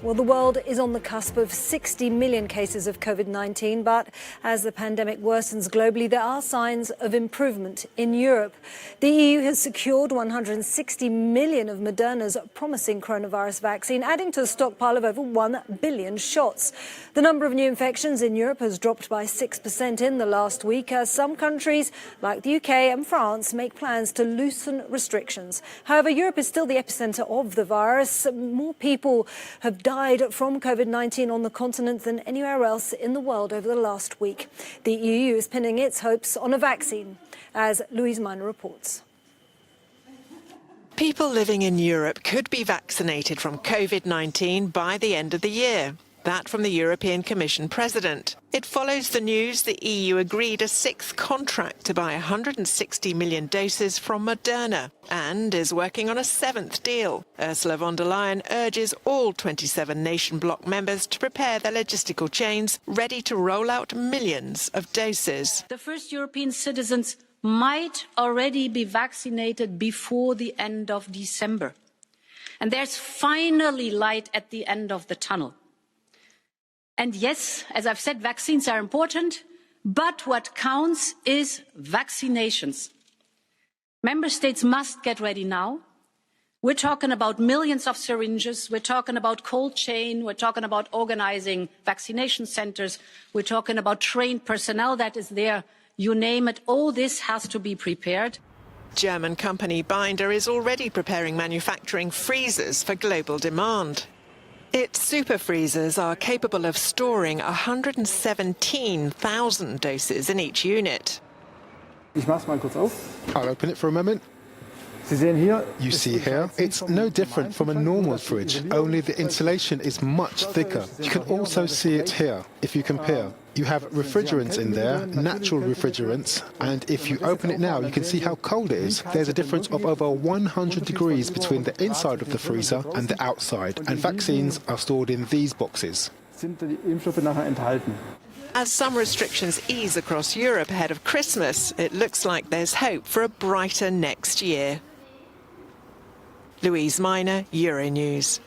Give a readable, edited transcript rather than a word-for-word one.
Well, the world is on the cusp of 60 million cases of COVID-19, but as the pandemic worsens globally, there are signs of improvement in Europe. The EU has secured 160 million of Moderna's promising coronavirus vaccine, adding to a stockpile of over 1 billion shots. The number of new infections in Europe has dropped by 6% in the last week, as some countries, like the UK and France, make plans to loosen restrictions. However, Europe is still the epicentre of the virus. More people have died from COVID-19 on the continent than anywhere else in the world over the last week. The EU is pinning its hopes on a vaccine, as Louise Miner reports. People living in Europe could be vaccinated from COVID-19 by the end of the year. That from the European Commission President. It follows the news the EU agreed a sixth contract to buy 160 million doses from Moderna and is working on a seventh deal. Ursula von der Leyen urges all 27 nation bloc members to prepare their logistical chains ready to roll out millions of doses. The first European citizens might already be vaccinated before the end of December. And there's finally light at the end of the tunnel. And yes, as I've said, vaccines are important, but what counts is vaccinations. Member states must get ready now. We're talking about millions of syringes. We're talking about cold chain. We're talking about organizing vaccination centers. We're talking about trained personnel that is there. You name it, all this has to be prepared. German company Binder is already preparing manufacturing freezers for global demand. Its super freezers are capable of storing 117,000 doses in each unit. I'll open it for a moment. You see here, it's no different from a normal fridge, only the insulation is much thicker. You can also see it here, if you compare. You have refrigerants in there, natural refrigerants, and if you open it now, you can see how cold it is. There's a difference of over 100 degrees between the inside of the freezer and the outside, and vaccines are stored in these boxes. As some restrictions ease across Europe ahead of Christmas, it looks like there's hope for a brighter next year. Louise Miner, Euronews.